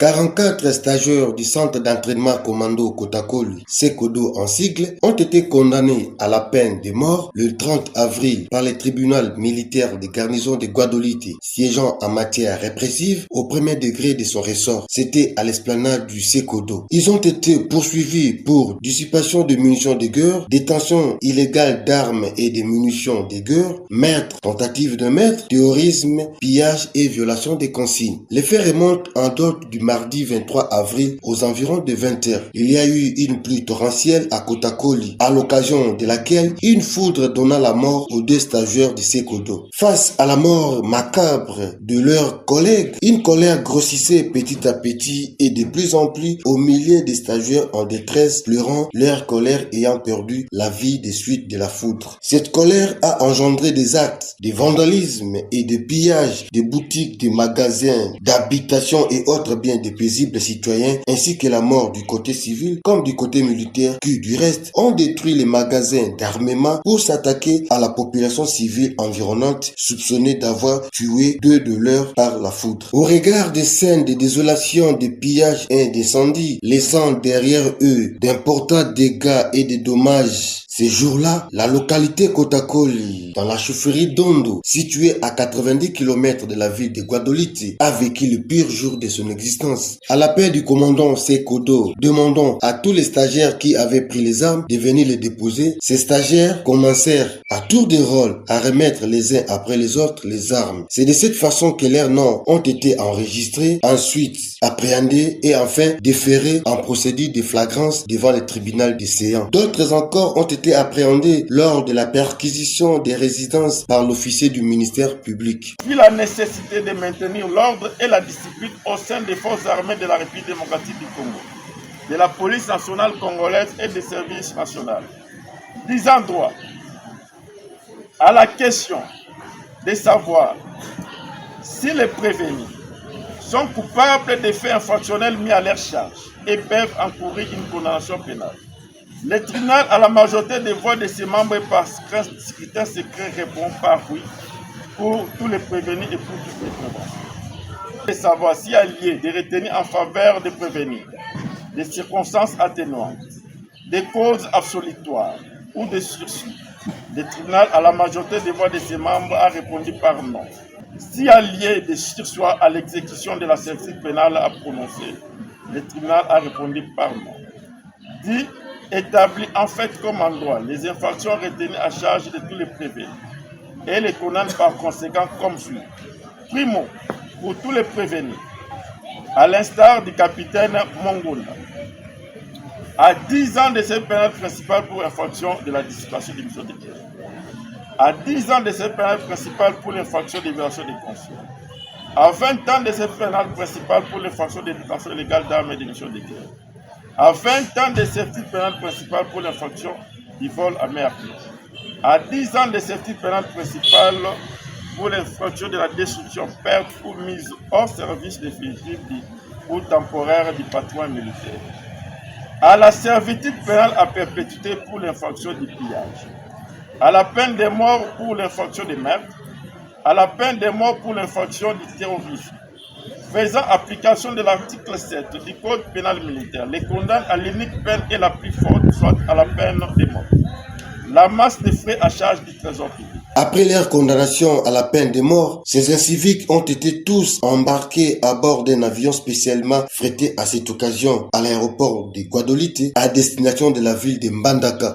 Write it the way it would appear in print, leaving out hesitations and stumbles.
44 stagiaires du centre d'entraînement commando Kotakoli, Sekodo en sigle, ont été condamnés à la peine de mort le 30 avril par le tribunal militaire de garnison de Guadolite, siégeant en matière répressive au premier degré de son ressort. C'était à l'esplanade du Sekodo. Ils ont été poursuivis pour dissipation de munitions de guerre, détention illégale d'armes et de munitions de guerre, meurtre, tentative de meurtre, terrorisme, pillage et violation des consignes. Les faits remontent en date du mardi 23 avril aux environs de 20h. Il y a eu une pluie torrentielle à Kotakoli, à l'occasion de laquelle une foudre donna la mort aux deux stagiaires de Sekodo. Face à la mort macabre de leurs collègues, une colère grossissait petit à petit et de plus en plus aux milliers de stagiaires en détresse, pleurant leur colère ayant perdu la vie des suites de la foudre. Cette colère a engendré des actes de vandalisme et de pillage de boutiques, de magasins, d'habitations et autres biens des paisibles citoyens, ainsi que la mort du côté civil comme du côté militaire qui, du reste, ont détruit les magasins d'armement pour s'attaquer à la population civile environnante soupçonnée d'avoir tué deux de leurs par la foudre. Au regard des scènes de désolation, de pillage et d'incendie, laissant derrière eux d'importants dégâts et de dommages, ces jours-là, la localité Kotakoli, dans la chaufferie d'Ondo, située à 90 km de la ville de Guadolite, a vécu le pire jour de son existence. À l'appel du commandant Sekodo, demandant à tous les stagiaires qui avaient pris les armes de venir les déposer, ces stagiaires commencèrent à tour de rôle à remettre les uns après les autres les armes. C'est de cette façon que leurs noms ont été enregistrés, ensuite appréhendés et enfin déférés en procédure de flagrance devant le tribunal des séants. D'autres encore ont été appréhendés lors de la perquisition des résidences par l'officier du ministère public. Vu la nécessité de maintenir l'ordre et la discipline au sein des forces armées de la République démocratique du Congo, de la police nationale congolaise et des services nationaux, disant droit à la question de savoir si les prévenus sont coupables des faits infractionnels mis à leur charge et peuvent encourir une condamnation pénale. Le tribunal, à la majorité des voix de ses membres par scrutin secret, répond par oui pour tous les prévenus et pour toutes les préventions. De savoir s'il y a lieu de retenir en faveur des prévenus des circonstances atténuantes, des causes absolutoires ou des sursis. Le tribunal, à la majorité des voix de ses membres, a répondu par non. S'il y a lieu de sursoir à l'exécution de la sentence pénale à prononcer, le tribunal a répondu par non. Dit établit en fait comme en droit les infractions retenues à charge de tous les prévenus et les condamne par conséquent comme suit. Primo, pour tous les prévenus, à l'instar du capitaine Mongunda, à 10 ans de cette pénale principale pour infraction de la dissipation des missions de guerre, à 10 ans de cette pénale principale pour l'infraction de violation des consignes, à 20 ans de cette pénale principale pour l'infraction de détention illégale d'armes et de missions de guerre, à 20 ans de servitude pénale principale pour l'infraction du vol à main armée, à 10 ans de servitude pénale principale pour l'infraction de la destruction, perte ou mise hors service définitive ou temporaire du patrimoine militaire, à la servitude pénale à perpétuité pour l'infraction du pillage, à la peine de mort pour l'infraction de meurtre, à la peine de mort pour l'infraction du terrorisme, faisant application de l'article 7 du Code pénal militaire, les condamne à l'unique peine et la plus forte, soit à la peine de mort. La masse des frais à charge du trésor public. Après leur condamnation à la peine de mort, ces inciviques ont été tous embarqués à bord d'un avion spécialement frété à cette occasion à l'aéroport de Guadolite à destination de la ville de Mbandaka.